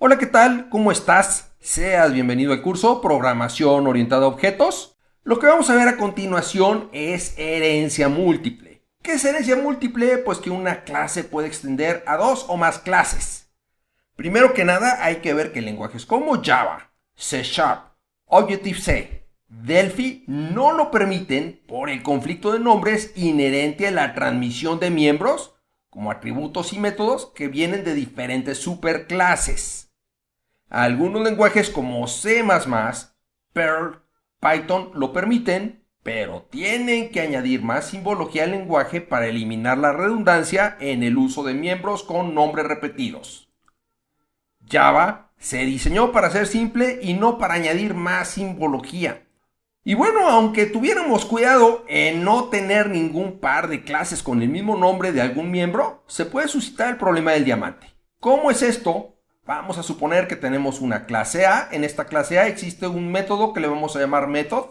Hola, ¿qué tal? ¿Cómo estás? Seas bienvenido al curso Programación Orientada a Objetos. Lo que vamos a ver a continuación es herencia múltiple. ¿Qué es herencia múltiple? Pues que una clase puede extender a dos o más clases. Primero que nada hay que ver que lenguajes como Java, C Sharp, Objective-C, Delphi no lo permiten por el conflicto de nombres inherente a la transmisión de miembros como atributos y métodos que vienen de diferentes superclases. Algunos lenguajes como C++, Perl, Python lo permiten, pero tienen que añadir más simbología al lenguaje para eliminar la redundancia en el uso de miembros con nombres repetidos. Java se diseñó para ser simple y no para añadir más simbología. Y bueno, aunque tuviéramos cuidado en no tener ningún par de clases con el mismo nombre de algún miembro, se puede suscitar el problema del diamante. ¿Cómo es esto? Vamos a suponer que tenemos una clase A. En esta clase A existe un método que le vamos a llamar method.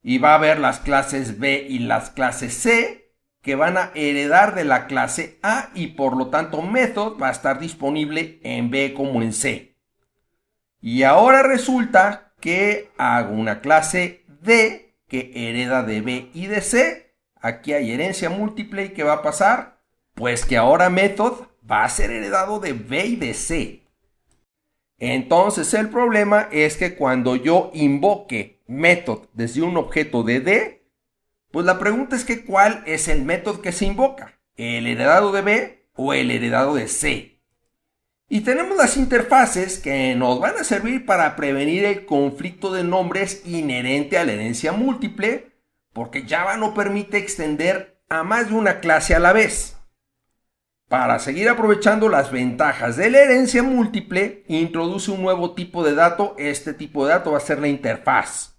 Y va a haber las clases B y las clases C que van a heredar de la clase A y por lo tanto method va a estar disponible en B como en C. Y ahora resulta que hago una clase D que hereda de B y de C. Aquí hay herencia múltiple y ¿qué va a pasar? Pues que ahora method va a ser heredado de B y de C. Entonces el problema es que cuando yo invoque method desde un objeto de D, pues la pregunta es que ¿cuál es el método que se invoca? ¿El heredado de B o el heredado de C? Y tenemos las interfaces que nos van a servir para prevenir el conflicto de nombres inherente a la herencia múltiple, porque Java no permite extender a más de una clase a la vez. Para seguir aprovechando las ventajas de la herencia múltiple, introduce un nuevo tipo de dato. Este tipo de dato va a ser la interfaz.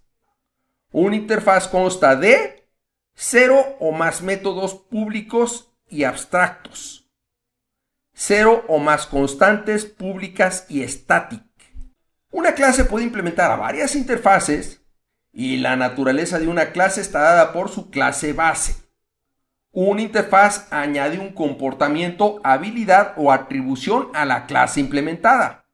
Una interfaz consta de 0 o más métodos públicos y abstractos, 0 o más constantes públicas y static. Una clase puede implementar a varias interfaces y la naturaleza de una clase está dada por su clase base. Una interfaz añade un comportamiento, habilidad o atribución a la clase implementada.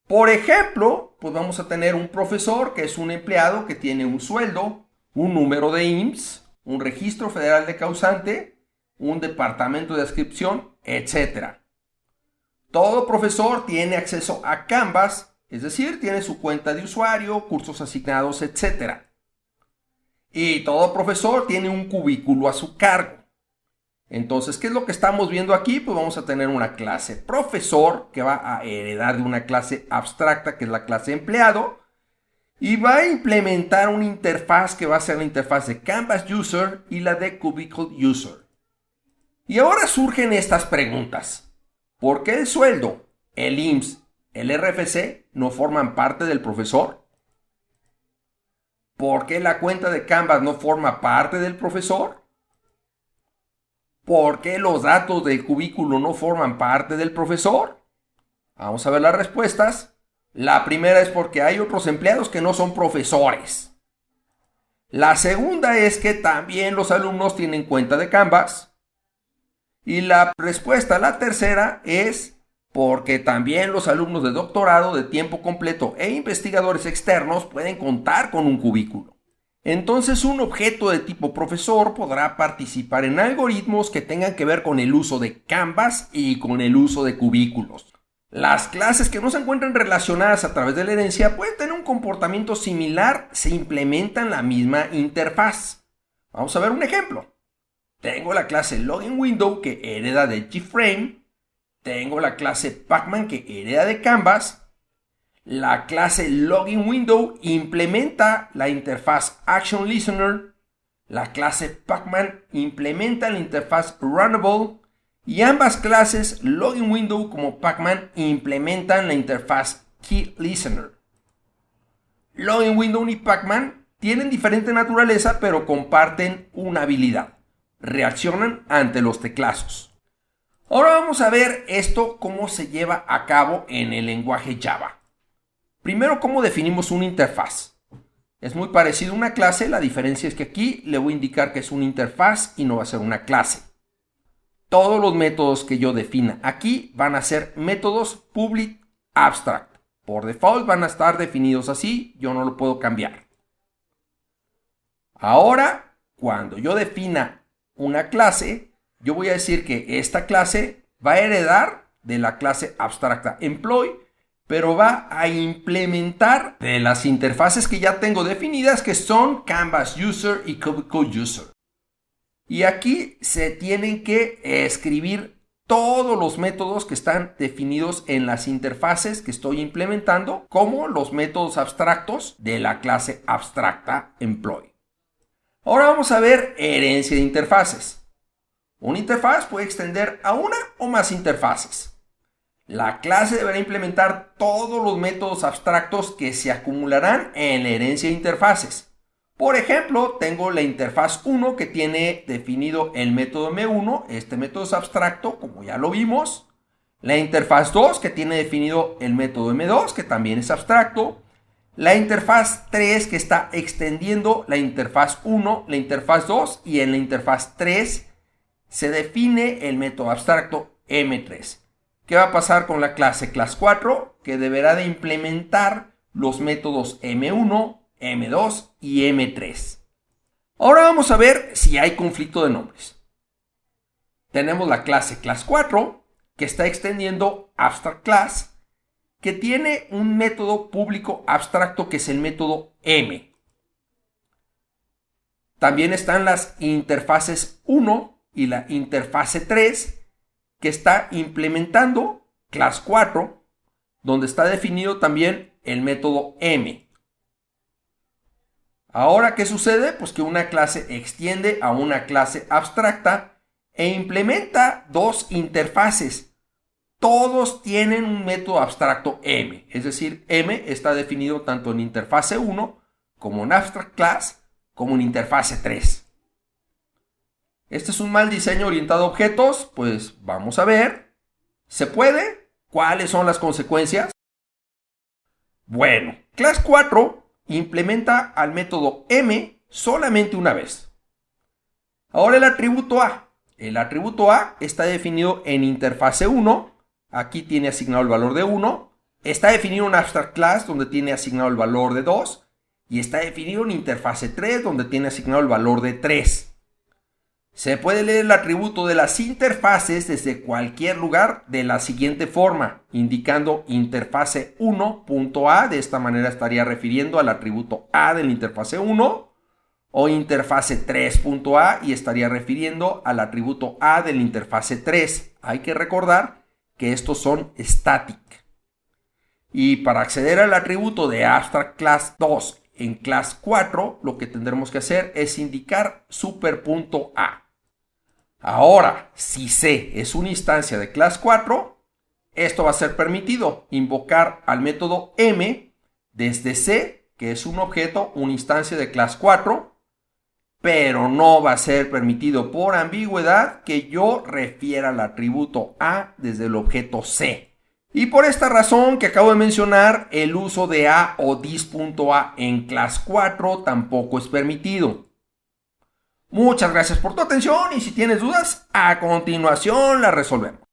Por ejemplo, pues vamos a tener un profesor que es un empleado que tiene un sueldo, un número de IMSS, un registro federal de causante, un departamento de adscripción, etc. Todo profesor tiene acceso a Canvas, es decir, tiene su cuenta de usuario, cursos asignados, etc. Y todo profesor tiene un cubículo a su cargo. Entonces, ¿qué es lo que estamos viendo aquí? Pues vamos a tener una clase profesor que va a heredar de una clase abstracta que es la clase empleado y va a implementar una interfaz que va a ser la interfaz de Canvas User y la de Cubicle User. Y ahora surgen estas preguntas. ¿Por qué el sueldo, el IMSS, el RFC no forman parte del profesor? ¿Por qué la cuenta de Canvas no forma parte del profesor? ¿Por qué los datos del cubículo no forman parte del profesor? Vamos a ver las respuestas. La primera es porque hay otros empleados que no son profesores. La segunda es que también los alumnos tienen cuenta de Canvas. Y la respuesta, la tercera, es porque también los alumnos de doctorado de tiempo completo e investigadores externos pueden contar con un cubículo. Entonces, un objeto de tipo profesor podrá participar en algoritmos que tengan que ver con el uso de Canvas y con el uso de cubículos. Las clases que no se encuentran relacionadas a través de la herencia pueden tener un comportamiento similar si implementan la misma interfaz. Vamos a ver un ejemplo. Tengo la clase LoginWindow que hereda de GFrame. Tengo la clase Pacman que hereda de Canvas. La clase LoginWindow implementa la interfaz ActionListener. La clase Pacman implementa la interfaz Runnable. Y ambas clases, LoginWindow como Pacman, implementan la interfaz KeyListener. LoginWindow y Pacman tienen diferente naturaleza, pero comparten una habilidad. Reaccionan ante los teclazos. Ahora vamos a ver esto cómo se lleva a cabo en el lenguaje Java. Primero, ¿cómo definimos una interfaz? Es muy parecido a una clase, la diferencia es que aquí le voy a indicar que es una interfaz y no va a ser una clase. todos los métodos que yo defina aquí van a ser métodos public abstract. Por default van a estar definidos así, yo no lo puedo cambiar. Ahora, cuando yo defina una clase, yo voy a decir que esta clase va a heredar de la clase abstracta employee, pero va a implementar de las interfaces que ya tengo definidas, que son Canvas User y Cubicle User. Y aquí se tienen que escribir todos los métodos que están definidos en las interfaces que estoy implementando, como los métodos abstractos de la clase abstracta employee. Ahora vamos a ver herencia de interfaces. Una interfaz puede extender a una o más interfaces. La clase deberá implementar todos los métodos abstractos que se acumularán en la herencia de interfaces. Por ejemplo, tengo la interfaz 1 que tiene definido el método M1, este método es abstracto, como ya lo vimos. La interfaz 2 que tiene definido el método M2, que también es abstracto. La interfaz 3 que está extendiendo la interfaz 1, la interfaz 2, y en la interfaz 3 se define el método abstracto M3. ¿Qué va a pasar con la clase class 4? Que deberá de implementar los métodos M1, M2 y M3. Ahora vamos a ver si hay conflicto de nombres. Tenemos la clase class 4 que está extendiendo abstract class, que tiene un método público abstracto que es el método M. También están las interfaces 1 y la interfase 3 que está implementando class 4, donde está definido también el método M. Ahora, ¿qué sucede? Pues que una clase extiende a una clase abstracta e implementa dos interfaces. Todos tienen un método abstracto M, es decir, M está definido tanto en interfase 1 como en abstract class como en interfase 3. ¿Este es un mal diseño orientado a objetos? Pues vamos a ver. ¿Se puede? ¿Cuáles son las consecuencias? Bueno, class 4 implementa al método M solamente una vez. Ahora el atributo A. El atributo A está definido en interfase 1. Aquí tiene asignado el valor de 1. Está definido en abstract class donde tiene asignado el valor de 2. Y está definido en interfase 3 donde tiene asignado el valor de 3. Se puede leer el atributo de las interfaces desde cualquier lugar de la siguiente forma, indicando interfase 1.a, de esta manera estaría refiriendo al atributo A de la interfase 1, o interfase 3.a y estaría refiriendo al atributo A de la interfase 3. Hay que recordar que estos son static. Y para acceder al atributo de abstract class 2 en class 4, lo que tendremos que hacer es indicar super.a. Ahora, si C es una instancia de class 4, esto va a ser permitido, invocar al método M desde C, que es un objeto, una instancia de class 4, pero no va a ser permitido por ambigüedad que yo refiera al atributo A desde el objeto C. Y por esta razón que acabo de mencionar, el uso de A o dis.a en class 4 tampoco es permitido. Muchas gracias por tu atención y si tienes dudas, a continuación las resolvemos.